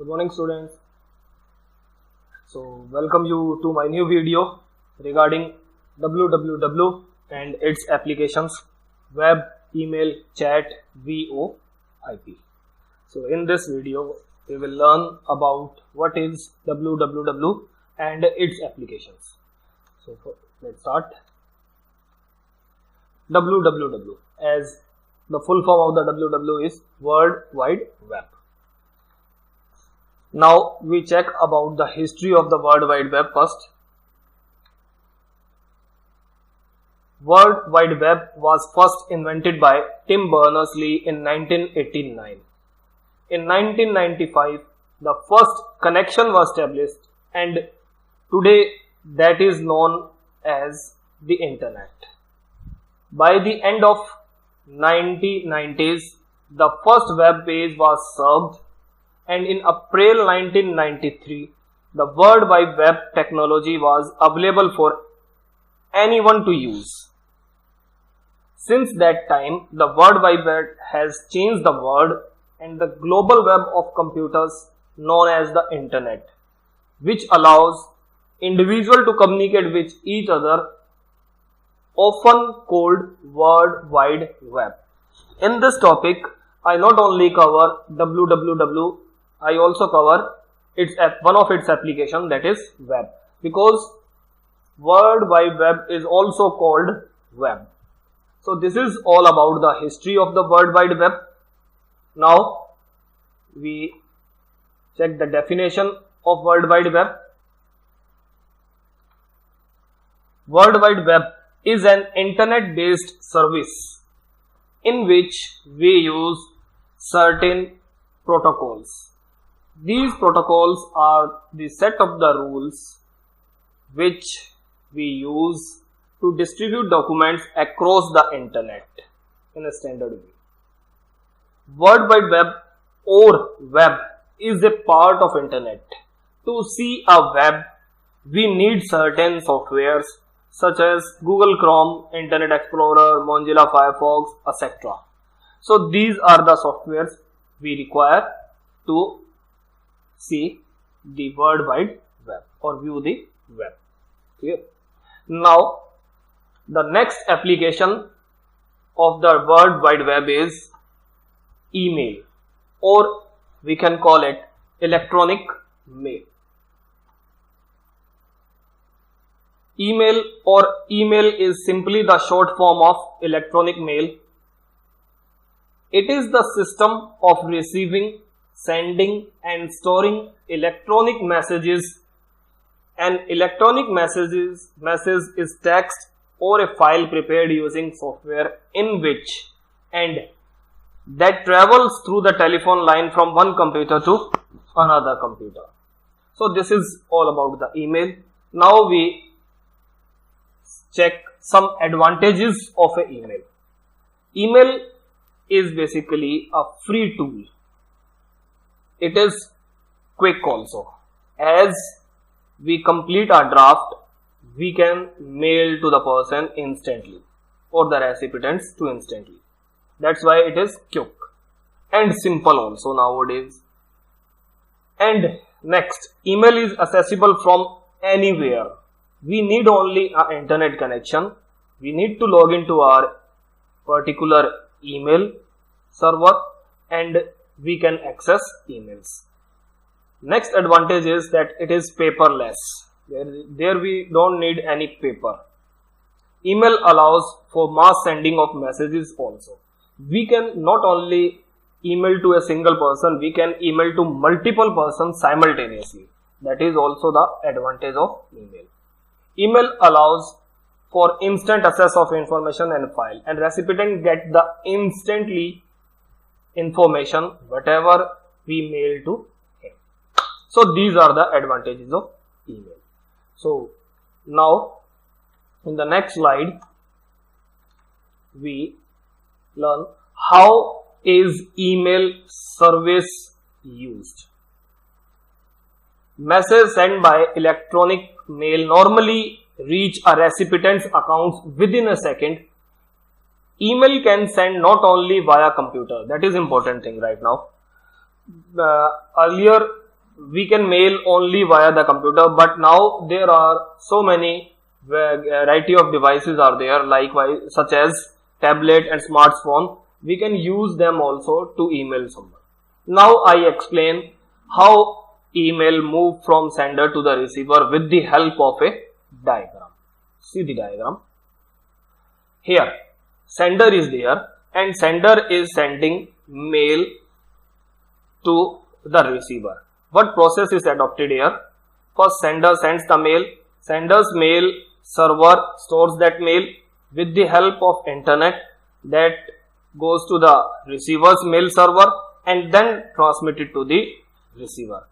Good morning, students. So welcome you to my new video regarding www and its applications, web, email, chat, VoIP. So in this video we will learn about what is www and its applications. So let's start. www, as the full form of the www is World Wide Web. Now we check about the history of the World Wide Web first. World Wide Web was first invented by Tim Berners-Lee in 1989. In 1995, the first connection was established, and today that is known as the Internet. By the end of 1990s, the first web page was served, and in April 1993, the World Wide Web technology was available for anyone to use. Since that time, the World Wide Web has changed the world and the global web of computers known as the Internet, which allows individuals to communicate with each other, often called World Wide Web. In this topic, I not only cover www, I also cover one of its application, that is web, because World Wide Web is also called web. So this is all about the history of the World Wide Web. Now we check the definition of World Wide Web. World Wide Web is an internet-based service in which we use certain protocols. These protocols are the set of the rules which we use to distribute documents across the internet in a standard way. World Wide Web or web is a part of internet. To see a web, we need certain softwares such as Google Chrome, Internet Explorer, Mozilla Firefox, etc. So these are the softwares we require to see the World Wide Web or view the web. Clear? Now the next application of the World Wide Web is email, or we can call it electronic mail. Email or email is simply the short form of electronic mail. It is the system of receiving, sending and storing electronic messages. An electronic message is text or a file prepared using software in which and that travels through the telephone line from one computer to another computer. So this is all about the email. Now we check some advantages of an email. Email is basically a free tool. It is quick also. As we complete our draft, we can mail to the person instantly or the recipients to instantly. That's why it is quick and simple also nowadays. And next, email is accessible from anywhere. We need only an internet connection. We need to log into our particular email server and we can access emails. Next advantage is that it is paperless. There we don't need any paper. Email allows for mass sending of messages also. We can not only email to a single person, we can email to multiple persons simultaneously. That is also the advantage of email. Email allows for instant access of information and file, and recipient get the instantly information whatever we mail to him. So these are the advantages of email. So now in the next slide we learn how is email service used. Message sent by electronic mail normally reach a recipient's accounts within a second. Email can send not only via computer, that is important thing right now. Earlier we can mail only via the computer, but now there are so many variety of devices are there, likewise such as tablet and smartphone. We can use them also to email someone. Now I explain how email move from sender to the receiver with the help of a diagram. See the diagram. Here sender is there and sender is sending mail to the receiver. What process is adopted here? First, sender sends the mail. Sender's mail server stores that mail with the help of internet, that goes to the receiver's mail server and then transmitted to the receiver.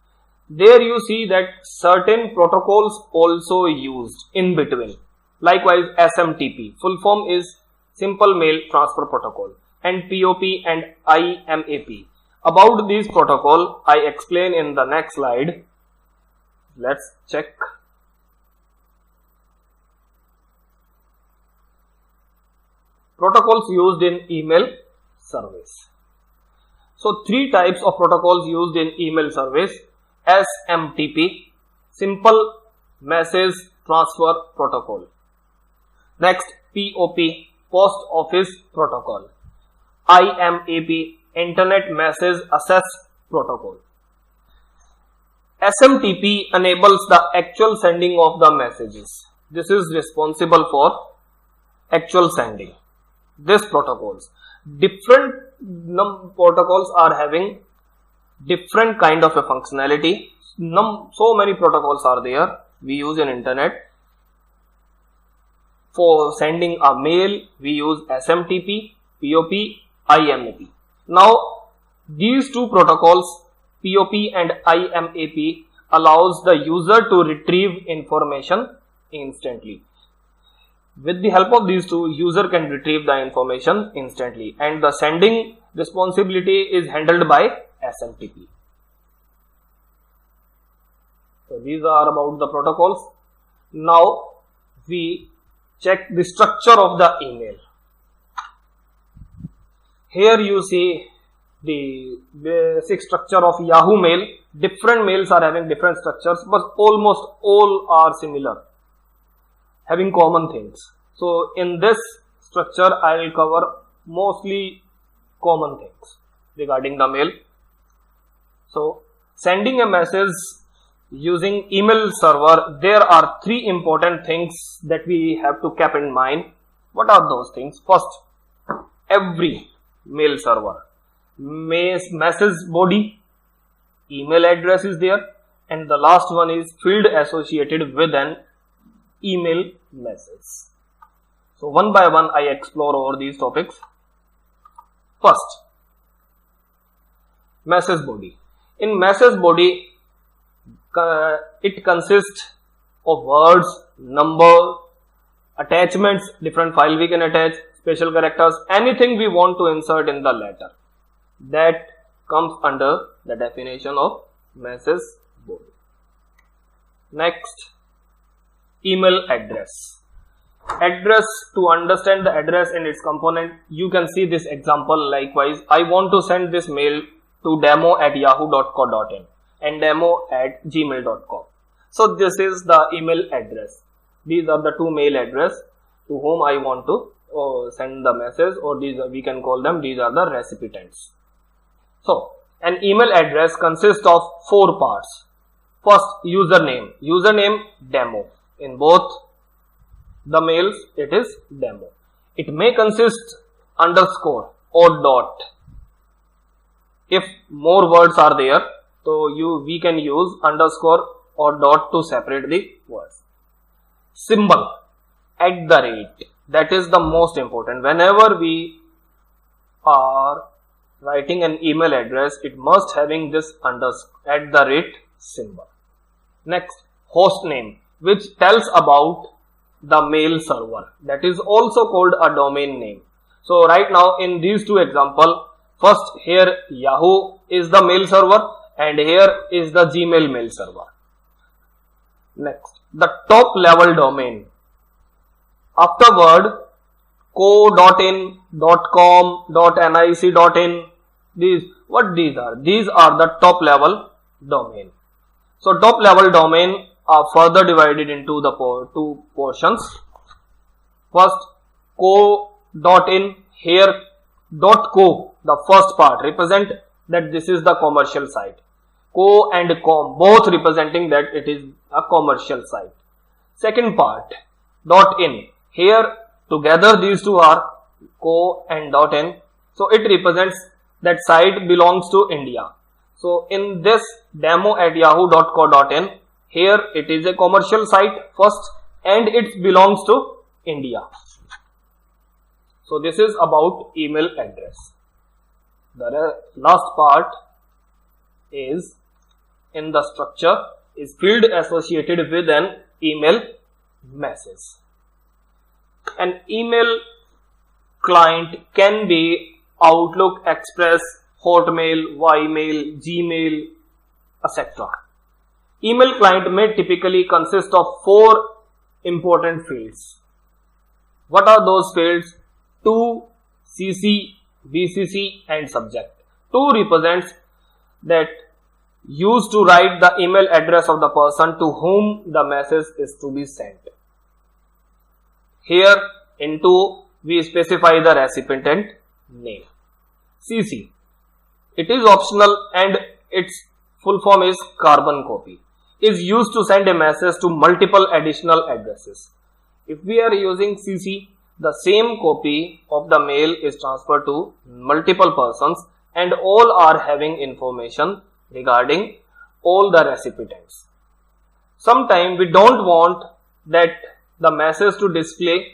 There you see that certain protocols also used in between. Likewise, SMTP, full form is Simple Mail Transfer Protocol, and POP and IMAP. About these protocol, I explain in the next slide. Let's check. Protocols used in email service. So, three types of protocols used in email service: SMTP, Simple Message Transfer Protocol. Next, POP, Post Office Protocol. IMAP, Internet Message Access Protocol. SMTP enables the actual sending of the messages. This is responsible for actual sending. These protocols, different protocols are having different kind of a functionality. So many protocols are there we use in internet. For sending a mail, we use SMTP, POP, IMAP. Now, these two protocols, POP and IMAP, allows the user to retrieve information instantly. With the help of these two, user can retrieve the information instantly, and the sending responsibility is handled by SMTP. So these are about the protocols. Now we check the structure of the email. Here you see the basic structure of Yahoo Mail. Different mails are having different structures, but almost all are similar, having common things. So in this structure, I will cover mostly common things regarding the mail. So sending a message using email server, there are three important things that we have to keep in mind. What are those things? First, every mail server message body, email address is there, and the last one is field associated with an email message. So one by one I explore over these topics. First, message body. In message body, it consists of words, number, attachments, different file we can attach, special characters, anything we want to insert in the letter. That comes under the definition of message body. Next, email address. Address, to understand the address and its component, you can see this example. Likewise, I want to send this mail to demo@yahoo.co.in and demo@gmail.com. So this is the email address. These are the two mail address to whom I want to send the message, or these we can call them, these are the recipients. So an email address consists of four parts. First, username. Username demo. In both the mails it is demo. It may consist underscore or dot. If more words are there, so we can use underscore or dot to separate the words. Symbol, @, that is the most important. Whenever we are writing an email address, it must having this underscore symbol. Next, host name, which tells about the mail server. That is also called a domain name. So right now in these two examples, first here Yahoo is the mail server and here is the Gmail mail server. Next, the top level domain. Afterward, co.in, .com, .nic, .in, these are the top level domain. So top level domain are further divided into the two portions. First, co.in. Here .co, the first part, represent that this is the commercial site. Co and com both representing that it is a commercial site. Second part, .in. Here together these two are co and .in. So it represents that site belongs to India. So in this demo at yahoo.co.in, here it is a commercial site first and it belongs to India. So this is about email address. The last part is in the structure is field associated with an email message. An email client can be Outlook, Express, Hotmail, Ymail, Gmail, etc. Email client may typically consist of 4 important fields. What are those fields? To, CC, BCC and subject. To represents that used to write the email address of the person to whom the message is to be sent. Here in to we specify the recipient name. CC. It is optional and its full form is carbon copy. Is used to send a message to multiple additional addresses. If we are using CC, the same copy of the mail is transferred to multiple persons and all are having information regarding all the recipients. Sometimes we don't want that the message display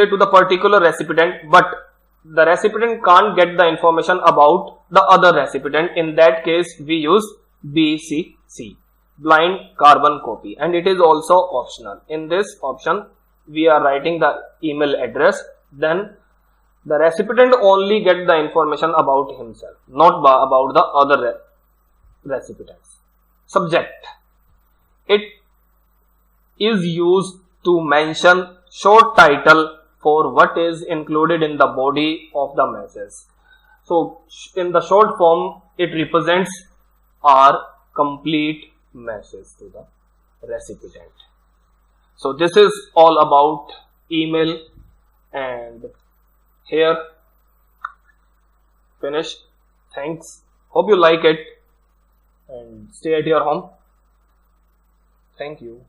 to the particular recipient, but the recipient can't get the information about the other recipient. In that case we use BCC, blind carbon copy, and it is also optional. In this option we are writing the email address, then the recipient only get the information about himself, not about the other recipients. Subject. It is used to mention short title for what is included in the body of the message. So in the short form it represents our complete message to the recipient. So this is all about email, and here finished. Thanks. Hope you like it and stay at your home. Thank you.